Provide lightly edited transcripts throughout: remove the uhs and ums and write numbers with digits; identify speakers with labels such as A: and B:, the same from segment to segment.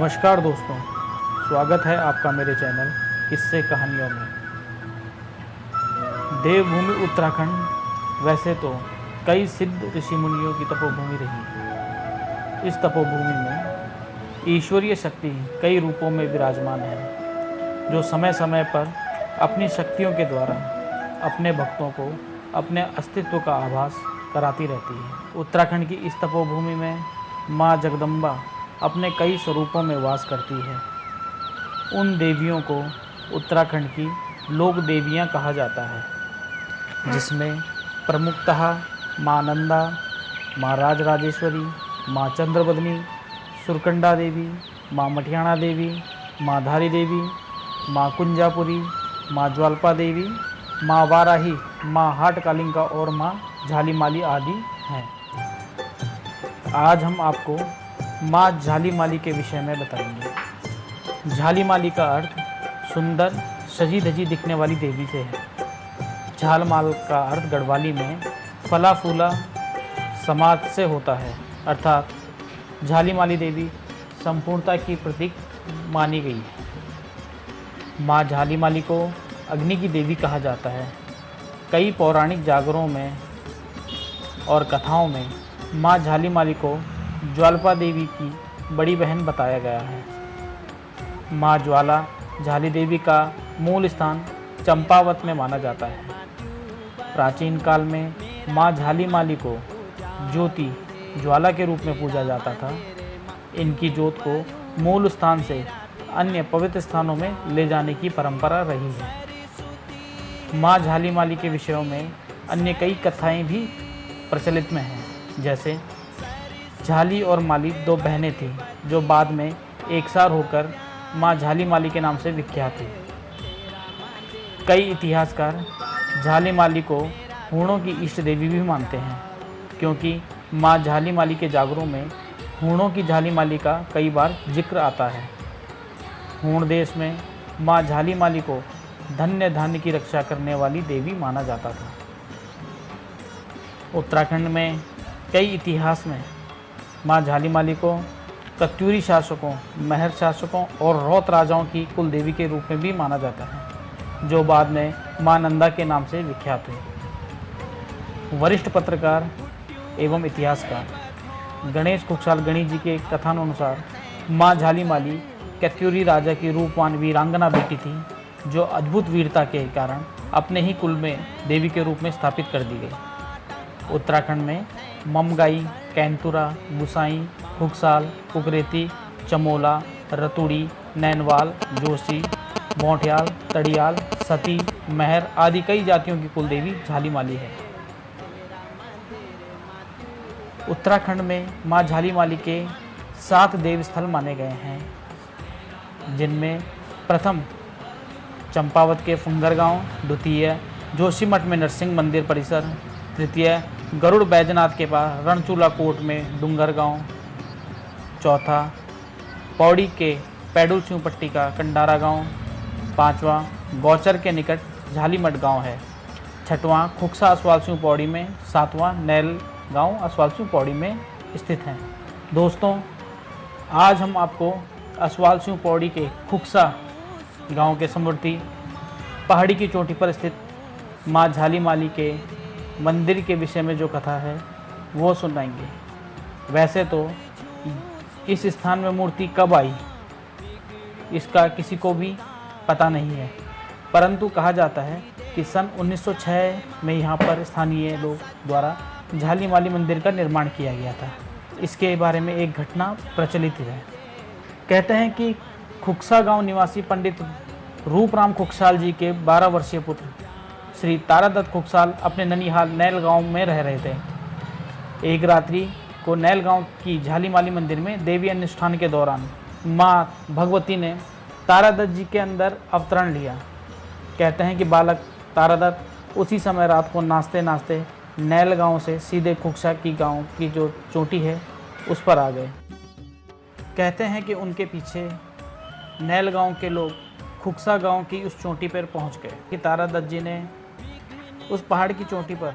A: नमस्कार दोस्तों, स्वागत है आपका मेरे चैनल किस्से कहानियों में। देवभूमि उत्तराखंड वैसे तो कई सिद्ध ऋषि मुनियों की तपोभूमि रही। इस तपोभूमि में ईश्वरीय शक्ति कई रूपों में विराजमान है, जो समय समय पर अपनी शक्तियों के द्वारा अपने भक्तों को अपने अस्तित्व का आभास कराती रहती है। उत्तराखंड की इस तपोभूमि में माँ जगदम्बा अपने कई स्वरूपों में वास करती है। उन देवियों को उत्तराखंड की लोक देवियाँ कहा जाता है, जिसमें प्रमुखतः माँ नंदा, माँ राजराजेश्वरी, माँ चंद्रवदनी, सुरकंडा देवी, माँ मठियाणा देवी, माँ धारी देवी, माँ कुंजापुरी, माँ ज्वाल्पा देवी, माँ वाराही, माँ हाटकालिंका और माँ झालीमाली आदि हैं। आज हम आपको माँ झालीमाली के विषय में बताएंगे। झालीमाली का अर्थ सुंदर सजी धजी दिखने वाली देवी से है। झालमाल का अर्थ गढ़वाली में फला फूला समाज से होता है, अर्थात झालीमाली देवी संपूर्णता की प्रतीक मानी गई है। माँ झालीमाली को अग्नि की देवी कहा जाता है। कई पौराणिक जागरों में और कथाओं में माँ झालीमाली को ज्वाल्पा देवी की बड़ी बहन बताया गया है। माँ ज्वाला झाली देवी का मूल स्थान चंपावत में माना जाता है। प्राचीन काल में माँ झालीमाली को ज्योति ज्वाला के रूप में पूजा जाता था। इनकी ज्योत को मूल स्थान से अन्य पवित्र स्थानों में ले जाने की परंपरा रही है। माँ झालीमाली के विषयों में अन्य कई कथाएं भी प्रचलित में हैं, जैसे झाली और माली दो बहनें थीं, जो बाद में एक साथ होकर माँ झालीमाली के नाम से विख्यात हुई। कई इतिहासकार झालीमाली को हूणों की इष्ट देवी भी मानते हैं, क्योंकि माँ झालीमाली के जागरों में हूणों की झालीमाली का कई बार जिक्र आता है। हूण देश में माँ झालीमाली को धन्य धान्य की रक्षा करने वाली देवी माना जाता था। उत्तराखंड में कई इतिहास में माँ झालीमाली को कत्यूरी शासकों, महर शासकों और रौत राजाओं की कुल देवी के रूप में भी माना जाता है, जो बाद में माँ नंदा के नाम से विख्यात हुई। वरिष्ठ पत्रकार एवं इतिहासकार गणेश कुकसाल गणेश जी के कथानुसार माँ झालीमाली कत्यूरी राजा की रूपवान वीरांगना बेटी थी, जो अद्भुत वीरता के कारण अपने ही कुल में देवी के रूप में स्थापित कर दी गई। उत्तराखंड में ममगाई, कैंतुरा, गुसाई, खुकसाल, कुकरेती, चमोला, रतुड़ी, नैनवाल, जोशी, मोठियाल, तड़ियाल, सती, महर आदि कई जातियों की कुल देवी झालीमाली है। उत्तराखंड में माँ झालीमाली के 7 देव स्थल माने गए हैं, जिनमें प्रथम चंपावत के फुंगर गांव, द्वितीय जोशीमठ में नरसिंह मंदिर परिसर, तृतीय गरुड़ बैजनाथ के पास रणचूला कोट में डूंगर गांव, चौथा पौड़ी के पैडुल सिंह पट्टी का कंडारा गांव, पांचवा गौचर के निकट झालीमठ गांव है, छठवां खुक्सा असवाल सिंह पौड़ी में, सातवां नैल गांव असवाल सिंह पौड़ी में स्थित हैं। दोस्तों, आज हम आपको असवाल सिंह पौड़ी के खुक्सा गांव के समवर्ती पहाड़ी की चोटी पर स्थित माँ झालीमाली के मंदिर के विषय में जो कथा है वो सुनाएंगे। वैसे तो इस स्थान में मूर्ति कब आई इसका किसी को भी पता नहीं है, परंतु कहा जाता है कि सन 1906 में यहाँ पर स्थानीय लोग द्वारा झालीमाली मंदिर का निर्माण किया गया था। इसके बारे में एक घटना प्रचलित है। कहते हैं कि खुक्सा गांव निवासी पंडित रूपराम खुकसाल जी के 12 वर्षीय पुत्र श्री तारादत्त खुकसाल अपने ननिहाल नैल गांव में रह रहे थे। एक रात्रि को नैल गांव की झालीमाली मंदिर में देवी अनुष्ठान के दौरान माँ भगवती ने तारादत्त जी के अंदर अवतरण लिया। कहते हैं कि बालक तारादत्त उसी समय रात को नाचते नाचते नैल गांव से सीधे खुक्सा की गांव की जो चोटी है उस पर आ गए। कहते हैं कि उनके पीछे नैल गांव के लोग खुक्सा गांव की उस चोटी पर पहुंच गए कि तारादत्त जी ने उस पहाड़ की चोटी पर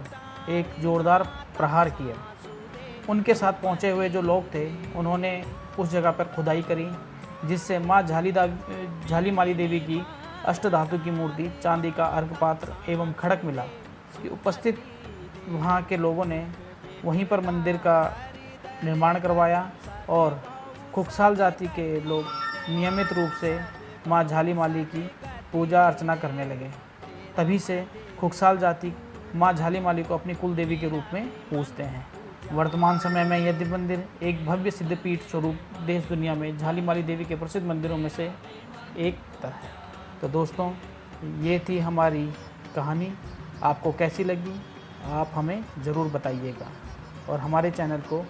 A: एक जोरदार प्रहार किया। उनके साथ पहुंचे हुए जो लोग थे उन्होंने उस जगह पर खुदाई करी जिससे माँ झालीमाली देवी की अष्टधातु की मूर्ति, चांदी का अर्घ पात्र एवं खड़क मिला। इसकी उपस्थित वहाँ के लोगों ने वहीं पर मंदिर का निर्माण करवाया और खुकसाल जाति के लोग नियमित रूप से माँ झालीमाली की पूजा अर्चना करने लगे। तभी से खुकसाल जाति माँ झालीमाली को अपनी कुल देवी के रूप में पूजते हैं। वर्तमान समय में यह दिव्य मंदिर एक भव्य सिद्धपीठ स्वरूप देश दुनिया में झालीमाली देवी के प्रसिद्ध मंदिरों में से एक है। तो दोस्तों, ये थी हमारी कहानी। आपको कैसी लगी आप हमें ज़रूर बताइएगा और हमारे चैनल को